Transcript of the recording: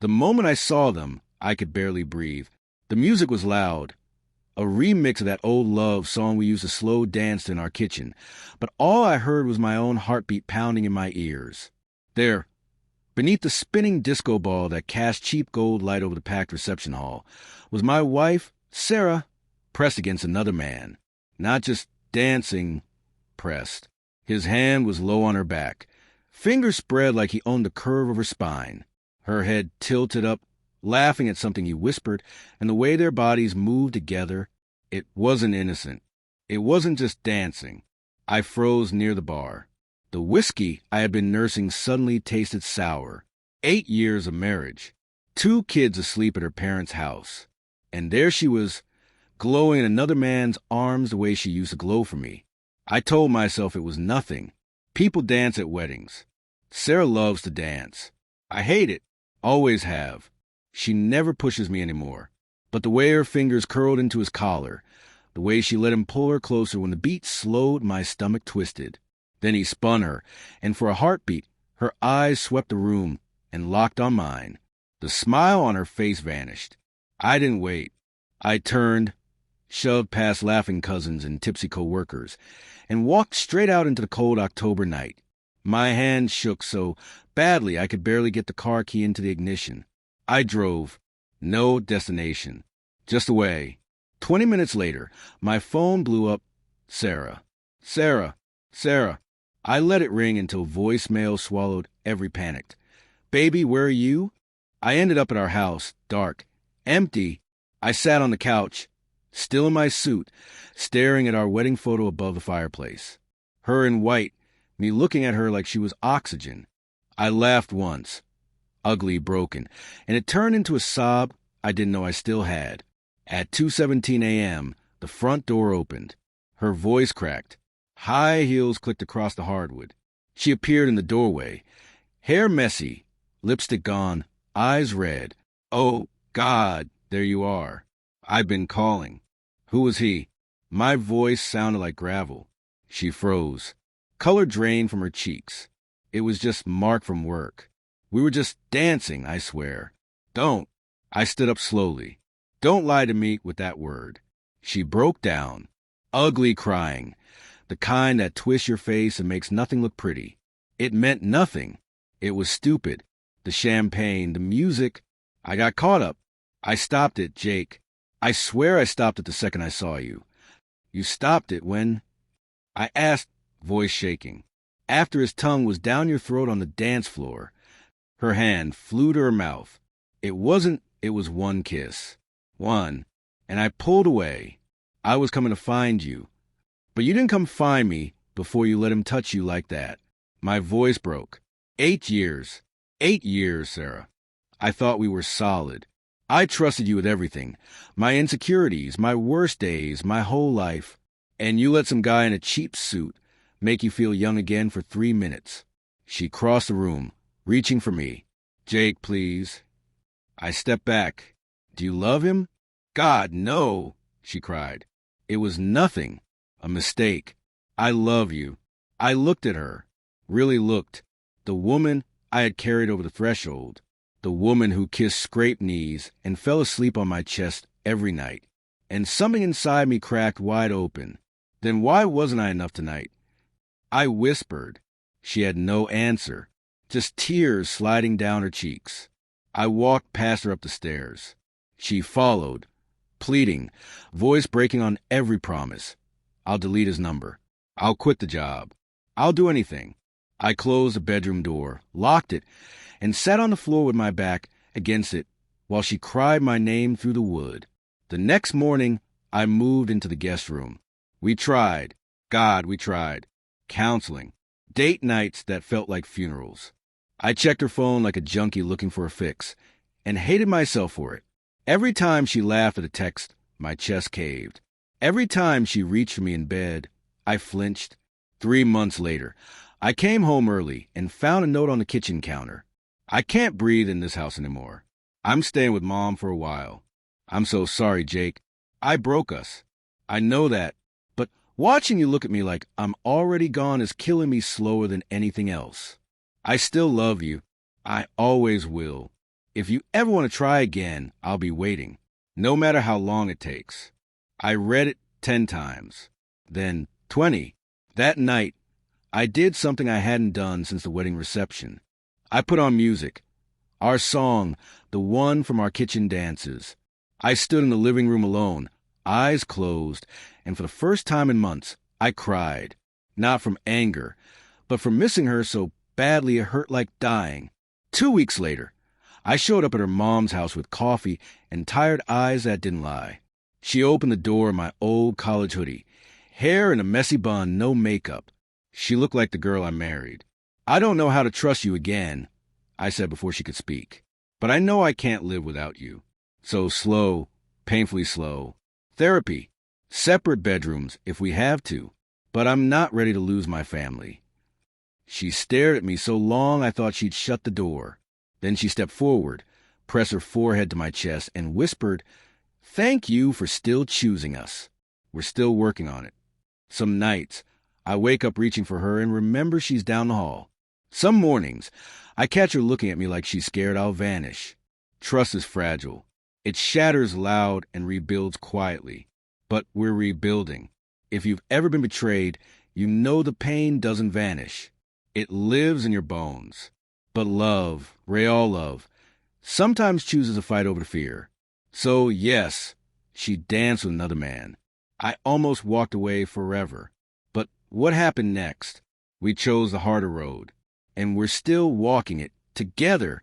The moment I saw them, I could barely breathe. The music was loud, a remix of that old love song we used to slow dance in our kitchen, but all I heard was my own heartbeat pounding in my ears. There, beneath the spinning disco ball that cast cheap gold light over the packed reception hall, was my wife, Sarah, pressed against another man. Not just dancing, pressed. His hand was low on her back, fingers spread like he owned the curve of her spine. Her head tilted up, laughing at something he whispered, and the way their bodies moved together, it wasn't innocent. It wasn't just dancing. I froze near the bar. The whiskey I had been nursing suddenly tasted sour. 8 years of marriage. 2 kids asleep at her parents' house. And there she was, glowing in another man's arms the way she used to glow for me. I told myself it was nothing. People dance at weddings. Sarah loves to dance. I hate it. Always have. She never pushes me anymore. But the way her fingers curled into his collar, the way she let him pull her closer when the beat slowed, my stomach twisted. Then he spun her, and for a heartbeat, her eyes swept the room and locked on mine. The smile on her face vanished. I didn't wait. I turned, shoved past laughing cousins and tipsy co-workers, and walked straight out into the cold October night. My hand shook so badly I could barely get the car key into the ignition. I drove. No destination. Just away. 20 minutes later, my phone blew up. Sarah. Sarah. Sarah. I let it ring until voicemail swallowed every panic. Baby, where are you? I ended up at our house, dark, empty. I sat on the couch, still in my suit, staring at our wedding photo above the fireplace. Her in white, me looking at her like she was oxygen. I laughed once, ugly, broken, and it turned into a sob I didn't know I still had. At 2:17 a.m., the front door opened. Her voice cracked. High heels clicked across the hardwood. She appeared in the doorway, hair messy, lipstick gone, eyes red. Oh, God, there you are. I've been calling. Who was he? My voice sounded like gravel. She froze. Color drained from her cheeks. It was just Mark from work. We were just dancing, I swear. Don't. I stood up slowly. Don't lie to me with that word. She broke down, ugly crying, the kind that twists your face and makes nothing look pretty. It meant nothing. It was stupid. The champagne, the music. I got caught up. I stopped it, Jake. I swear I stopped it the second I saw you. You stopped it when... I asked, voice shaking. After his tongue was down your throat on the dance floor. Her hand flew to her mouth. It was one kiss. One. And I pulled away. I was coming to find you. But you didn't come find me before you let him touch you like that. My voice broke. 8 years. 8 years, Sarah. I thought we were solid. I trusted you with everything. My insecurities, my worst days, my whole life. And you let some guy in a cheap suit make you feel young again for 3 minutes. She crossed the room, reaching for me. Jake, please. I stepped back. Do you love him? God, no, she cried. It was nothing. A mistake. I love you. I looked at her. Really looked. The woman I had carried over the threshold. The woman who kissed scraped knees and fell asleep on my chest every night. And something inside me cracked wide open. Then why wasn't I enough tonight? I whispered. She had no answer. Just tears sliding down her cheeks. I walked past her up the stairs. She followed, pleading, voice breaking on every promise. I'll delete his number. I'll quit the job. I'll do anything. I closed the bedroom door, locked it, and sat on the floor with my back against it while she cried my name through the wood. The next morning, I moved into the guest room. We tried. God, we tried. Counseling. Date nights that felt like funerals. I checked her phone like a junkie looking for a fix, and hated myself for it. Every time she laughed at a text, my chest caved. Every time she reached for me in bed, I flinched. 3 months later, I came home early and found a note on the kitchen counter. I can't breathe in this house anymore. I'm staying with Mom for a while. I'm so sorry, Jake. I broke us. I know that. But watching you look at me like I'm already gone is killing me slower than anything else. I still love you. I always will. If you ever want to try again, I'll be waiting, no matter how long it takes. I read it 10 times, then 20. That night, I did something I hadn't done since the wedding reception. I put on music, our song, the one from our kitchen dances. I stood in the living room alone, eyes closed, and for the first time in months, I cried. Not from anger, but from missing her so badly it hurt like dying. 2 weeks later, I showed up at her mom's house with coffee and tired eyes that didn't lie. She opened the door in my old college hoodie, hair in a messy bun, no makeup. She looked like the girl I married. I don't know how to trust you again, I said before she could speak, but I know I can't live without you. So slow, painfully slow. Therapy, separate bedrooms if we have to, but I'm not ready to lose my family. She stared at me so long I thought she'd shut the door. Then she stepped forward, pressed her forehead to my chest, and whispered, "Thank you for still choosing us. We're still working on it." Some nights, I wake up reaching for her and remember she's down the hall. Some mornings, I catch her looking at me like she's scared I'll vanish. Trust is fragile. It shatters loud and rebuilds quietly. But we're rebuilding. If you've ever been betrayed, you know the pain doesn't vanish. It lives in your bones. But love, real love, sometimes chooses a fight over fear. So, yes, she danced with another man. I almost walked away forever. But what happened next? We chose the harder road. And we're still walking it together